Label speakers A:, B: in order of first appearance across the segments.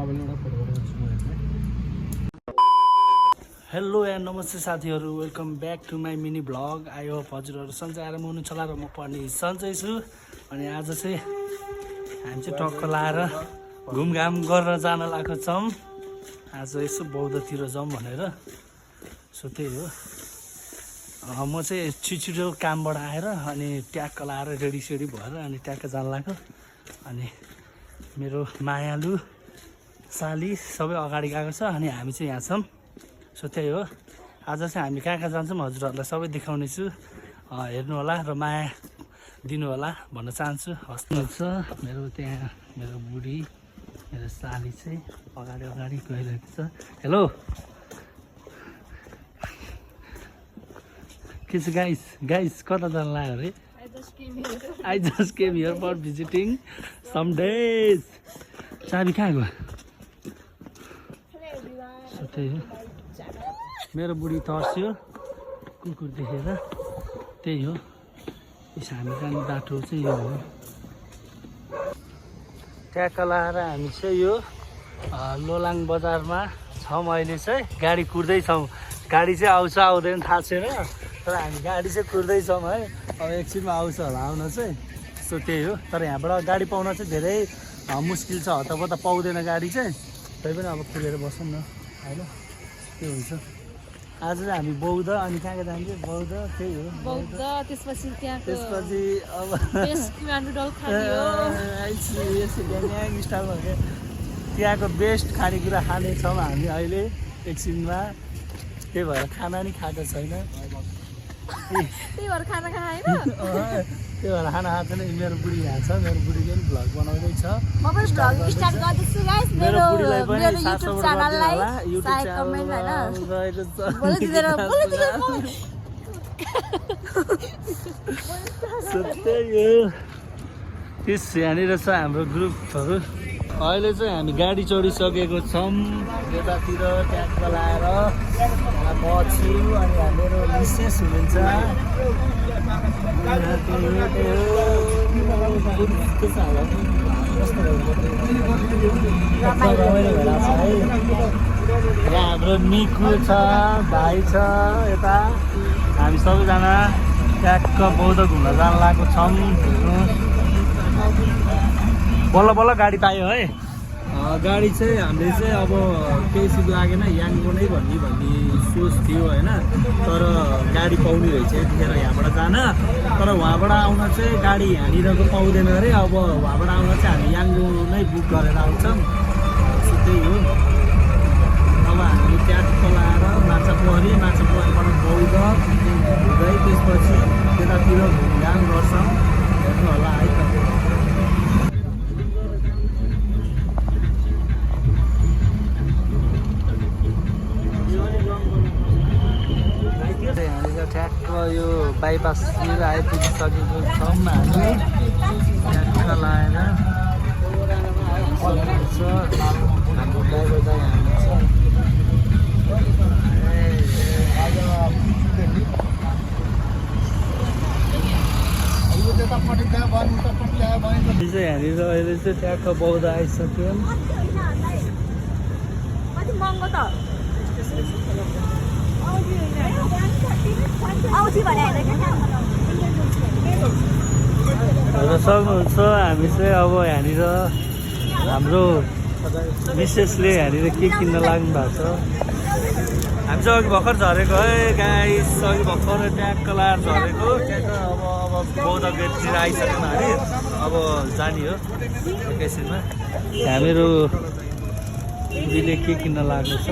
A: Hello and नमस्ते साथीहरू, welcome back to my mini vlog. I hope हजुरहरू सन्चै आराम हुनुहुन्छ होला र म पनि सन्चै छु। अनि आज चाहिँ हामी चाहिँ टक्क लाएर घुमघाम गरेर जान लागेको छौँ। आज यसो बौद्धतिर जाउँ भनेर। सो त्यही हो, म चाहिँ छिटो कामबाट आएर अनि ट्याक्क लाएर रेडी भएर अनि ट्याक्क जान लाग्यो। अनि मेरो मायालु साली सबै अगाडि गएको छ अनि हामी चाहिँ यहाँ छौँ। सो त्यही हो, आज चाहिँ हामी कहाँ जान्छौँ हजुरहरूलाई सबै देखाउने छु। हेर्नु होला र माया दिनु होला भन्न चाहन्छु। हस्नुहुन्छ मेरो त्यहाँ मेरो बुढी मेरो साली चाहिँ अगाडि गइरहेको छ। हेलो के छ गाइस कता जान लाग्यो अरे? I just came here for visiting some days. चाबी कहाँ गयो? सो त्यही हो, मेरो बुढी तर्स्यो कुकुर देखेर। त्यही हो, हामी जाने बाटो चाहिँ यो हो। ट्याक्क लाएर हामी चाहिँ यो लोलाङ बजारमा छौँ। अहिले चाहिँ गाडी कुर्दैछौँ। गाडी चाहिँ आउँछ आउँदैन थाहा छैन, तर हामी गाडी चाहिँ कुर्दैछौँ है। अब एकछिनमा आउँछ होला आउन चाहिँ। सो त्यही हो, तर यहाँबाट गाडी पाउन चाहिँ धेरै मुस्किल छ। हतपत पाउँदैन गाडी चाहिँ, तै पनि अब कुरेर बसौँ न होइन, के हुन्छ। आज चाहिँ हामी बौद्ध अनि कहाँ जान्छौँ? बौद्ध त्यही हो, बौद्ध त्यसपछि अब स्टाइलमा त्यहाँको बेस्ट खानेकुरा खानेछौँ हामी अहिले एकछिनमा। त्यही भएर खाना नि खाएको छैन, त्यही भएर खाना खाएको छैन। मेरो बुढी यहाँ छ, मेरो बुढीले पनि भ्लग बनाउँदैछ। मेरो बुढीलाई पनि युट्युब च्यानललाई यहाँनिर छ हाम्रो ग्रुपहरू। अहिले चाहिँ हामी गाडी चढिसकेको छौँ यतातिर ट्याक्क लाएर बस्छु। अनि मेरो विशेष हुनुहुन्छ यहाँ हाम्रो निकु छ, भाइ छ यता। हामी सबैजना ट्याक्क बौद्ध घुम्न जान लागेको छौँ। बल्ल बल्ल गाडी पायो है। गाडी चाहिँ हामीले चाहिँ अब केही सिप लागेन, याङ्गो नै भन्ने सोच थियो होइन, तर गाडी पाउने रहेछ यतिखेर यहाँबाट जान। तर वहाँबाट आउन चाहिँ गाडी यहाँनिरको पाउँदैन अरे। अब वहाँबाट आउन चाहिँ हामी याङ्गो नै बुक गरेर आउँछौँ। त्यही हो, अब हामी ट्याक्क लाएर माछापोखरीबाट बौद्ध हुँदै त्यसपछि त्यतातिर घुमघाम गर्छौँ। हेर्नु होला है त। ट्याक्क यो बाइपासतिर आइपुगिसकेको छौँ हामी। ट्याक्क लाएर हाम्रो ड्राइभर दाइ हामी छ। यहाँनिर अहिले चाहिँ ट्याक्क बौद्ध आइसक्यौँ। सक्नुहुन्छ हामी चाहिँ अब यहाँनिर हाम्रो मिसेसले यहाँनिर के किन्न लाग्नु भएको छ। हामी चाहिँ अघि भर्खर झरेको है गाइस, अघि भर्खर ट्याक्क लाएर झरेको। ट्याक्क अब बौद्ध गेटतिर आइसक्यौँ हामी। अब जाने हो एकैछिनमा। मेरो बुढीले के किन्न लाग्नु छ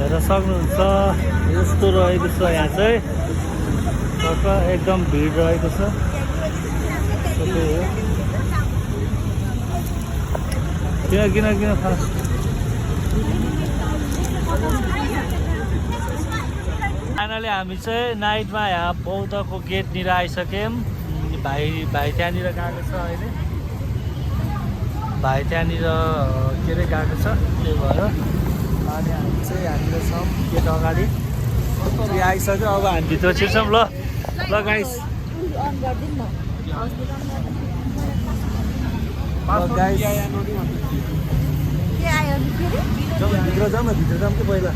A: हेर सक्नुहुन्छ। यस्तो रहेको छ यहाँ चाहिँ, एकदम भिड रहेको छ। किन फास्ट फाइनली हामी चाहिँ नाइटमा यहाँ बौद्धको गेटनिर आइसक्यौँ। भाइ त्यहाँनिर गएको छ अहिले, भाइ त्यहाँनिर के अरे गएको छ। त्यही भएर अनि हामी चाहिँ यहाँनिर छौँ गेट अगाडि आइसक्यो। अब हामी भित्र छिर्छौँ। ल गाइस गाइस भित्र जाउँ न भित्र जाउँ कि पहिला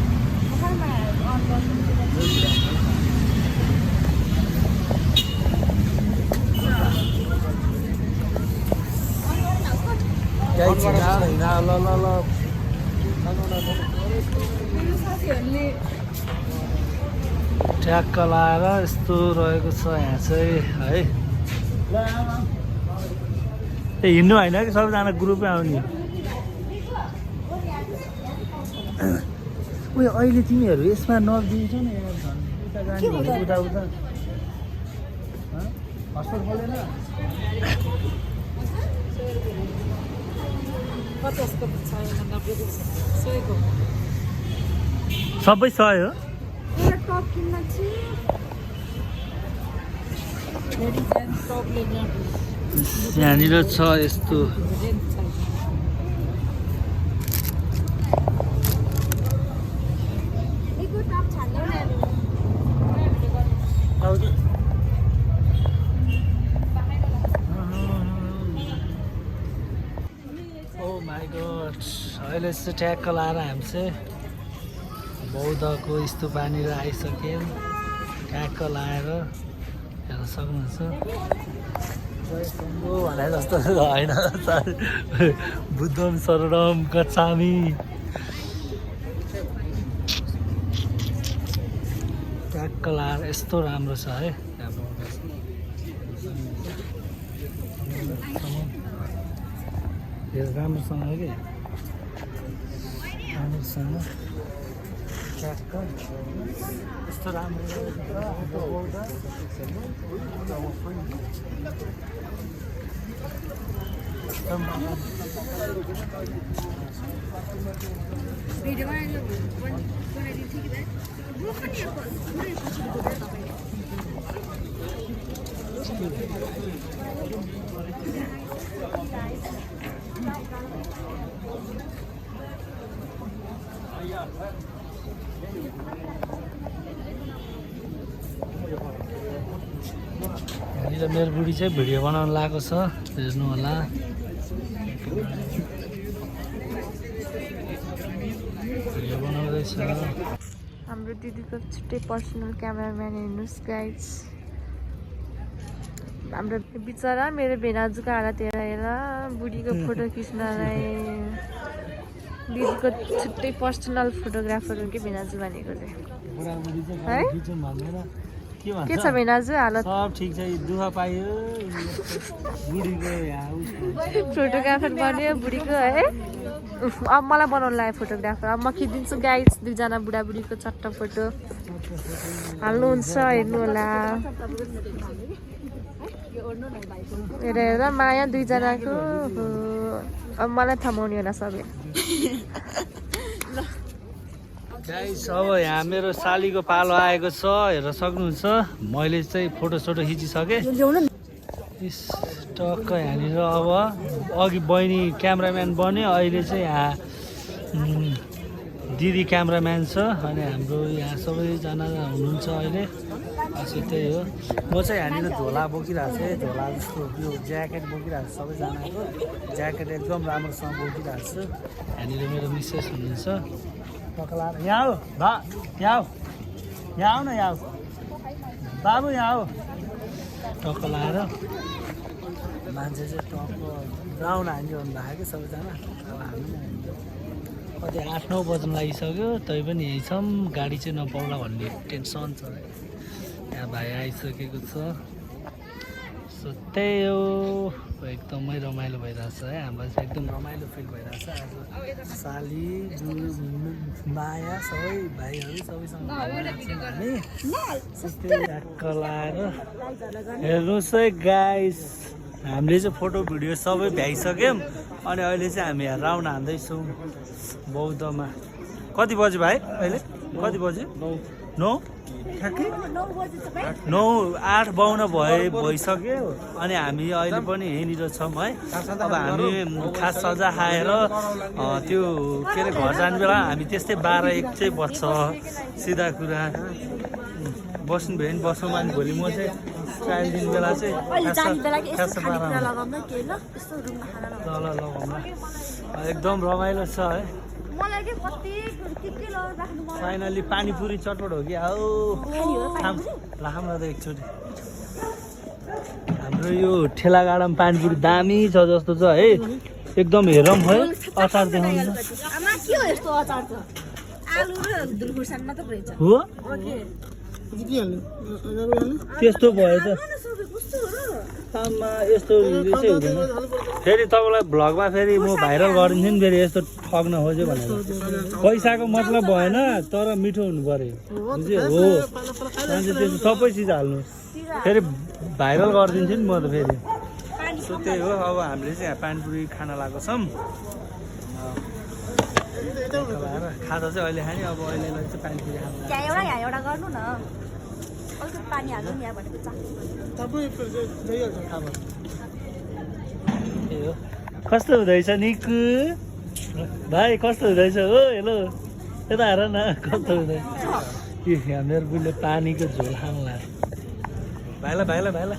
A: ट्याक्क लाएर यस्तो रहेको छ यहाँ चाहिँ है ए हिँड्नु होइन कि सबैजना ग्रुपै आउने उयो अहिले तिमीहरू यसमा नदिन्छौ न यार झन् उता जाने भने उता उता हस्पिटल खोलेन सबै 100 हो यहाँनिर छ यस्तो अहिले चाहिँ ट्याक्क लाएर हामी चाहिँ बौद्धको स्तूपनिर आइसक्यौँ ट्याक्क लाएर हेर्न सक्नुहुन्छ भने जस्तो होइन बुद्धम शरणम गच्छामि ट्याक्क लाएर यस्तो राम्रो छ है राम्रोसँग कि राम्रोसँग ट्याक्क यस्तो राम्रो यहाँनिर मेरो बुढी चाहिँ भिडियो बनाउन लागेको छ हेर्नु होला भिडियो बनाउँदैछ
B: हाम्रो दिदीको छुट्टै पर्सनल क्यामेराम्यान हेर्नुहोस् गाइड्स हाम्रो बिचरा मेरो भेनाजुको हालत हेरेर बुढीको फोटो खिच्नलाई दिदीको छुट्टै पर्सनल फोटोग्राफर हो कि भेनाजु भनेको चाहिँ है के छ भेनाजु हालत
A: सब ठिक छ दुःख पायो बुढीको
B: फोटोग्राफर बन्यो बुढीको है अब मलाई बनाउनु लाग्यो फोटोग्राफर अब म खिचिदिन्छु गाइस दुईजना बुढाबुढीको चट्ट फोटो हाल्नुहुन्छ हेर्नु होला हेर माया दुईजनाको अब मलाई थमाउने होला सबै
A: गाइस अब यहाँ मेरो सालीको पालो आएको छ हेर्न सक्नुहुन्छ मैले चाहिँ फोटोसोटो खिचिसकेँ टक्क यहाँनिर अब अघि बहिनी क्यामराम्यान बन्यो अहिले चाहिँ यहाँ दिदी क्यामराम्यान छ अनि हाम्रो यहाँ सबैजना हुनुहुन्छ अहिले असो त्यही हो म चाहिँ यहाँनिर झोला बोकिरहेको थिएँ झोला जस्तो यो ज्याकेट बोकिरहेको छु सबैजनाको ज्याकेट एकदम राम्रोसँग बोकिरहेको छु यहाँनिर मेरो मिसेस हुनुहुन्छ टक्क यहाँ हो भा यहाँ हो यहाँ आऊ न यहाँ आऊ बाबु यहाँ हो टक्क लाएर मान्छे चाहिँ टक्क ग्राउन्ड हान्यो भन्दाखेरि कि सबैजना अब हामी कति 8-9 बज्न लागिसक्यो तै पनि यहीँ छौँ गाडी चाहिँ नपाउला भन्ने टेन्सन छ यहाँ भाइ आइसकेको छ सो त्यही हो एकदमै रमाइलो भइरहेछ है हामीलाई चाहिँ एकदम रमाइलो फिल भइरहेछ आज साली माया सबै भाइहरू सबैसँग हामी ट्याक्क लाएर हेर्नुहोस् है गाइस हामीले चाहिँ फोटो भिडियो सबै भ्याइसक्यौँ अनि अहिले चाहिँ हामी यहाँ राउन्ड हान्दैछौँ बौद्धमा कति बज्यो भाइ अहिले कति बज्यो 9 ठ्याक्कै 9:08 भइसक्यो अनि हामी अहिले पनि यहीँनिर छौँ है अब हामी खास सजा खाएर त्यो के अरे घर जाने बेला हामी त्यस्तै 12-1 चाहिँ बज्छ सिधा कुरा बस्नु भयो भने बसौँ अनि भोलि म चाहिँ ट्रायल दिने बेला चाहिँ ल लगाउँला एकदम रमाइलो छ है फाइनली पानीपुरी चटपट हो कि आऊ लामला त एकचोटि हाम्रो यो ठेलागाडामा पानीपुरी दामी छ जस्तो छ है एकदम हेरौँ है अचार देखाउनु हो त्यस्तो भयो त आमा यस्तो चाहिँ हुँदैन फेरि तपाईँलाई भ्लगमा फेरि म भाइरल गरिदिन्छु नि फेरि यस्तो ठग्न खोज्यो भनेर पैसाको मतलब भएन तर मिठो हुनु पर्यो बुझ्यो हो मान्छे त्यो सबै चिज हाल्नु फेरि भाइरल गरिदिन्छु नि म त फेरि सो त्यही हो अब हामीले चाहिँ यहाँ पानीपुरी खान लागेको छौँ खाजा चाहिँ अहिले खाने अब अहिलेलाई चाहिँ पानीपुरी कस्तो हुँदैछ निकु भाइ कस्तो हुँदैछ हो हेलो यता हेर न कस्तो हुँदैछ मेरो बुढीले पानीको झोल खानुला भाइला म पनि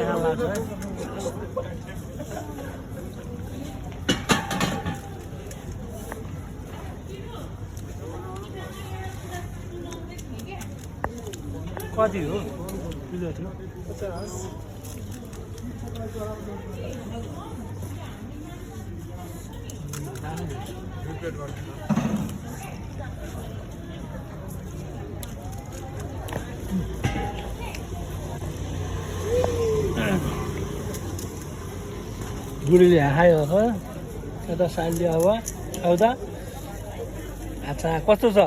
A: खानु लाग्छ है कति हो किलो थियो 50 बुढीले खायो हो यता साइडले अब आउँदा अच्छा कस्तो छ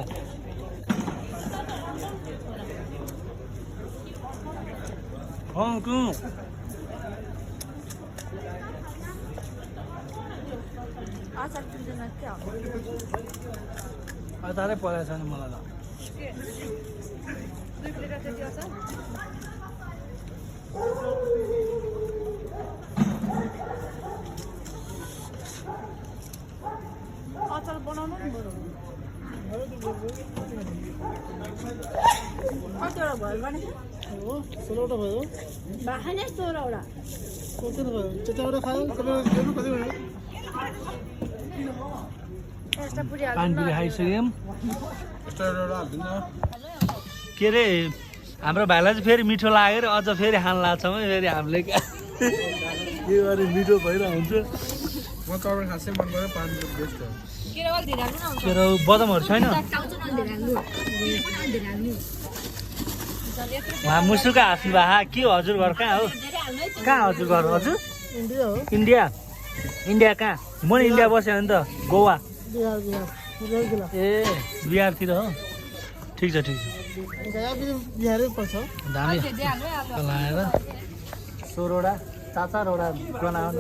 A: अचारै परेको छ नि मलाई
B: अचार बनाउनु नि बरु कतिवटा भयो भने
C: हो 16वटा भयो
B: बाखा नै 16वटा
C: कति भयो त्यताबाट खायो कति भयो
A: पानीपुरी खाइसक्यौँ के अरे हाम्रो भाइलाई चाहिँ फेरि मिठो लाग्यो अझ फेरि खान लाग्छौँ है फेरि हामीले के गरे मिठो भइरहेको हुन्छ
C: म तपाईँ खासै मन पर्यो पानीपुरी बेस्ट हो
A: के अरे बदमहरू छैन उहाँ मुसुका हाँस्नु भए के हजुर घर कहाँ हो कहाँ हजुर घर हजुर
C: इन्डिया हो
A: इन्डिया कहाँ म नि इन्डिया बसेँ नि त गोवा
C: बिहार जिल्ला
A: ए बिहारतिर हो ठिक छ
C: बिहारै पर्छ
A: दामी लगाएर 16वटा 4-4वटा बनाउन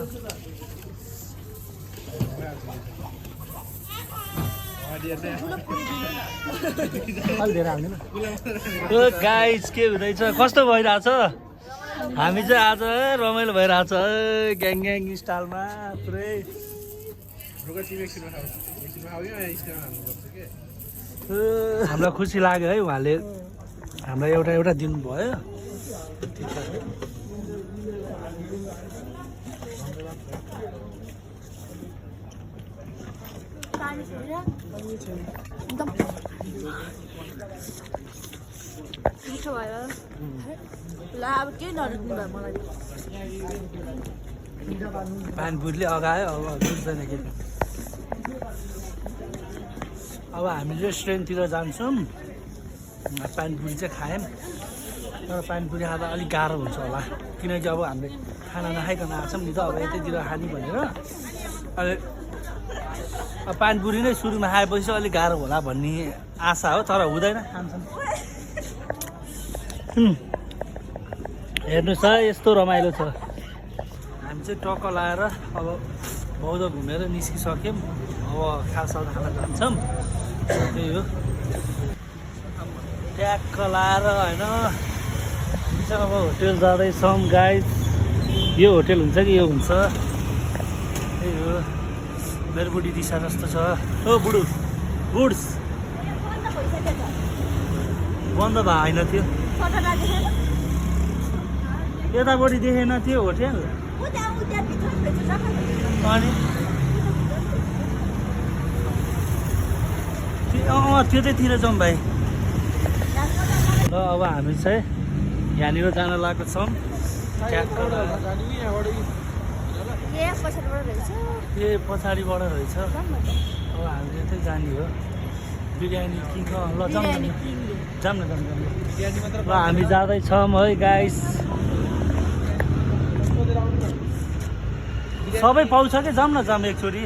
A: अलि धेरै हाल्दैन गाइस के हुँदैछ कस्तो भइरहेछ हामी चाहिँ आज रमाइलो भइरहेछ ग्याङ स्टाइलमा पुरै हामीलाई खुसी लाग्यो है उहाँले हामीलाई एउटा दिनुभयो
B: मिठो भयो ल अब के नरुनु भयो मलाई
A: पानीपुरीले अगायो अब बुझ्दैन के अब हामी रेस्टुरेन्टतिर जान्छौँ पानीपुरी चाहिँ खायौँ तर पानीपुरी खाँदा अलिक गाह्रो हुन्छ होला किनकि अब हामीले खाना नखाइकन आएछौँ नि त अब यतैतिर खाने भनेर अहिले अब पानीपुरी नै सुरुमा खाएपछि अलिक गाह्रो होला भन्ने आशा हो तर हुँदैन खान्छौँ हेर्नुहोस् है यस्तो रमाइलो छ हामी चाहिँ टक्क लाएर अब बौद्ध घुमेर निस्किसक्यौँ अब खाना खान जान्छौँ त्यही हो ट्याक्क लाएर होइन अब होटेल जाँदैछौँ गाइस यो होटेल हुन्छ कि यो हुन्छ त्यही हो मेरो बुढी दिशा जस्तो छ ओ बुढु गुड्स बन्द भएन थियो यतापट्टि देखेन थियो होटेल अनि त्यतैतिर जाउँ भाइ ल अब हामी चाहिँ यहाँनिर जान लागेको छौँ ए पछाडिबाट रहेछ अब हामी त्यतै जाने हो बिरयानी किङ ल जाउँ न ल हामी जाँदैछौँ है गाइस सबै पाउँछ कि जाउँ न एकचोटि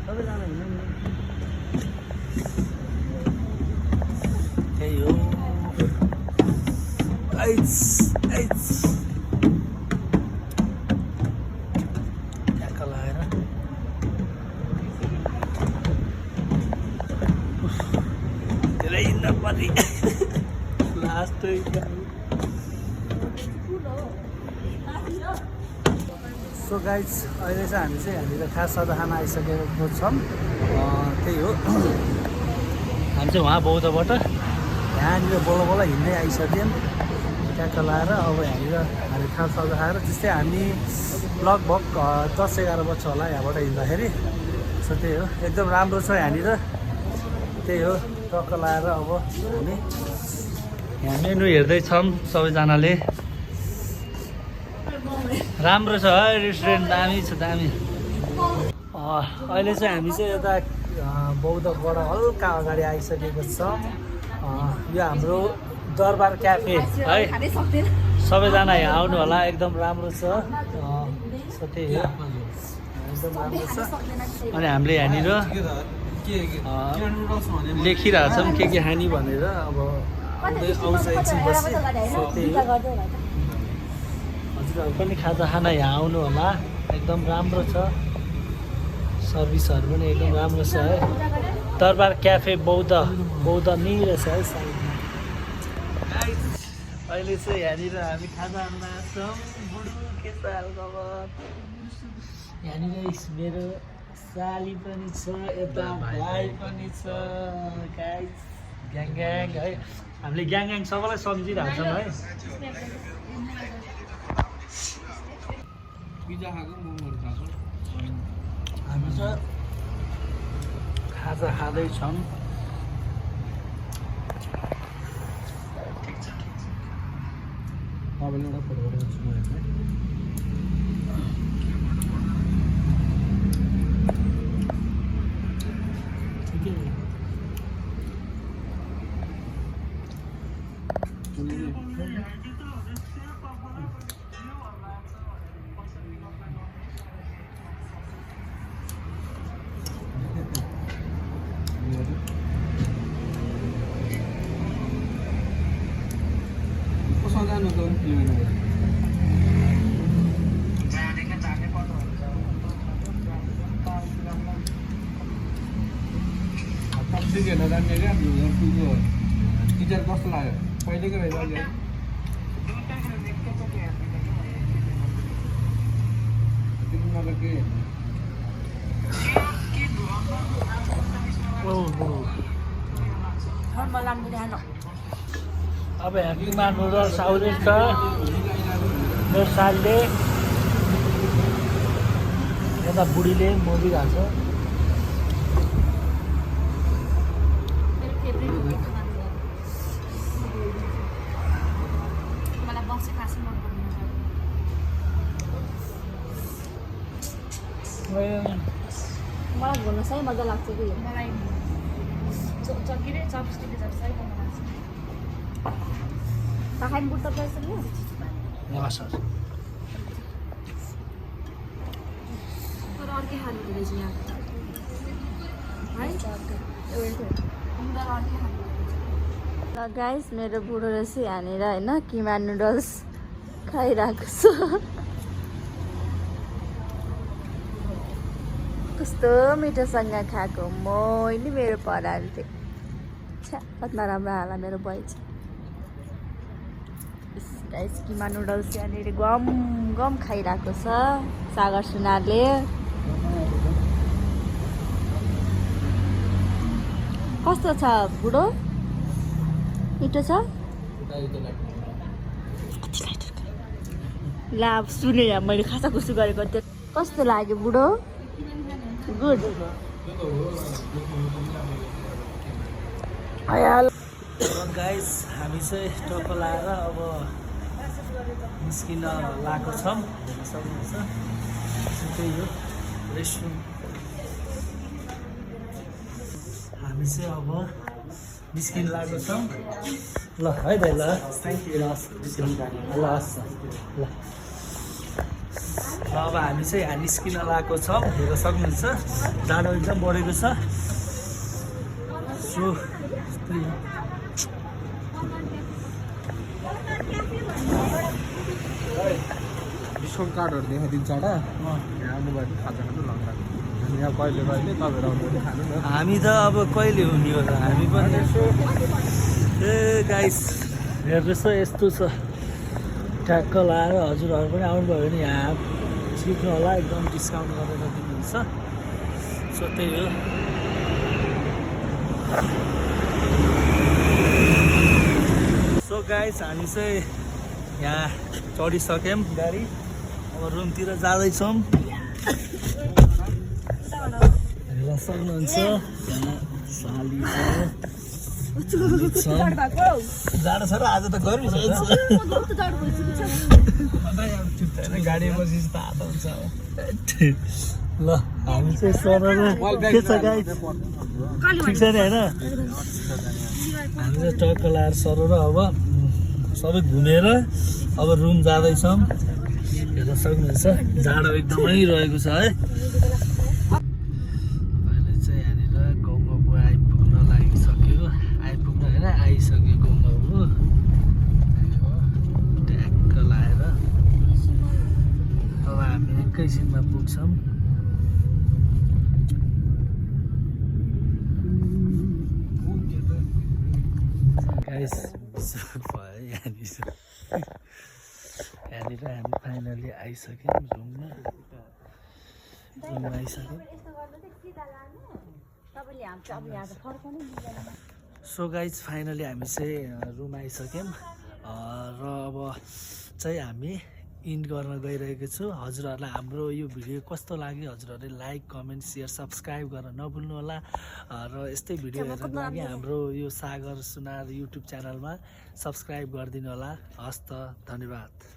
A: सबैजना हिँड्नु नि त्यही हो ट्याक्क लगाएर धेरै हिँड्न पर्ने लास्ट सो गाइज अहिले चाहिँ हामी चाहिँ यहाँनिर खास सदा खाना आइसकेको छौँ त्यही हो हामी चाहिँ उहाँ बौद्धबाट यहाँनिर बोला हिँड्दै आइसक्यौँ ट्याक्क लगाएर अब यहाँनिर हामी खास सदा खाएर त्यस्तै हामी लगभग 10-11 बज्छ होला यहाँबाट हिँड्दाखेरि सो त्यही हो एकदम राम्रो छ यहाँनिर त्यही हो टक्क लगाएर अब हामी यहाँ मेनु हेर्दैछौँ सबैजनाले राम्रो छ है रेस्टुरेन्ट दामी छ दामी अहिले चाहिँ हामी चाहिँ यता बौद्धबाट हल्का अगाडि आइसकेको छौँ यो हाम्रो दरबार क्याफे है सबैजना यहाँ आउनु होला एकदम राम्रो छ त्यही हो एकदम राम्रो छ अनि हामीले यहाँनिर लेखिरहेको छौँ के खाने भनेर अब आउँछ एकछिन बसी त्यही हो हजुरहरू पनि खाजा खाना यहाँ आउनु होला एकदम राम्रो छ सर्भिसहरू पनि एकदम राम्रो छ है दरबार क्याफे बौद्ध नि रहेछ है साइडमा अहिले चाहिँ यहाँनिर हामी खाजा खान आउँछौँ बुढो के छ हालखबर यहाँनिर मेरो साली पनि छ यता भाइ पनि छ गाइस ग्याङ है हामीले ग्याङ सबैलाई सम्झिरहेको छौँ है पिज्जा खाएको मोमोहरू खाएको हामी चाहिँ खाजा खाँदैछौँ तपाईँले एउटा फोटो गर्छु टिचर कस्तो लाग्यो पहिलेको रहेछ अहिले अब ह्याप्पी मान्नु र साउरे छ मेरो सालले यता बुढीले मोदिरहेको छ
B: मलाई घुम्न सही मजा लाग्छ कि मलाई चकिरे चपस्टिकले जब सही मजा लाग्छ ताखाइ बुट्टा पैसा नि
A: हस्
B: तर अर्कै खानु रहेछ यहाँ है ल गाइस मेरो बुढो रहेछ यहाँनिर होइन किमा नुडल्स खाइरहेको छ कस्तो मिठोसँग खाएको म नि मेरो पराले थिएँ छ्या कति राम्रो हाला मेरो बोइ चाहिँ गाइस किमा नुडल्स यहाँनिर गम गम खाइरहेको छ सागर सुनारले कस्तो छ बुढो मिठो छ ला सुने या मैले खासा खुसी गरेको त्यो कस्तो लाग्यो बुढो गुड
A: गाइस हामी चाहिँ टक्क लाएर अब निस्किन लागेको छौँ हेर्न सक्नुहुन्छ त्यही हो रेस्टरुम हामी चाहिँ अब निस्किन लागेको छौँ ल है त ल ल अब हामी चाहिँ यहाँ निस्किन लागेको छौँ हेर्न सक्नुहुन्छ जाडो एकदम बढेको छ सो
C: डिस्काउन्ट कार्डहरू देखाइदिन्छ होला यहाँ मोबाइल खाजा खानु लग्दा यहाँ कहिले कहिले तपाईँहरू आउनु खानु न
A: हामी त अब कहिले हुने हो र हामी पनि ए गाइस हेर्नुहोस् त यस्तो छ ट्याक्क लाएर हजुरहरू पनि आउनुभयो भने यहाँ सिक्नु होला एकदम डिस्काउन्ट गरेर दिनुहुन्छ सो त्यही हो सो गाइस हामी चाहिँ यहाँ चढिसक्यौँ गाडी अब रुमतिर जाँदैछौँ हेर्न सक्नुहुन्छ साली छ जाडो छ र आज त गर्मी छ
C: गाडी बसी तातो हुन्छ
A: ल हामी चाहिँ सरर के छ गाई ठिक छ नि होइन हामी चाहिँ टक्क लाएर सरर अब सबै घुमेर अब रुम जाँदैछौँ हेर्न सक्नुहुन्छ जाडो एकदमै रहेको छ है अहिले चाहिँ यहाँनिर गाउँबाबु आइपुग्न लागिसक्यो आइपुग्न होइन आइसक्यो गाउँबाबु ट्याक्क लाएर अब हामी एकैछिनमा पुग्छौँ गाइस भयो यहाँनिर हामी फाइनली आइसक्यौँ रुममा आइसक्यौँ सो गाइज फाइनली हामी चाहिँ रुम आइसक्यौँ र अब चाहिँ हामी इन्ड गर्न गइरहेको छु हजुरहरूलाई हाम्रो यो भिडियो कस्तो लाग्यो हजुरहरूले लाइक कमेन्ट सेयर सब्सक्राइब गर्न नभुल्नु होला र यस्तै भिडियो हेर्नको लागि हाम्रो यो सागर सुनार युट्युब च्यानलमा सब्सक्राइब गरिदिनु होला हस्त धन्यवाद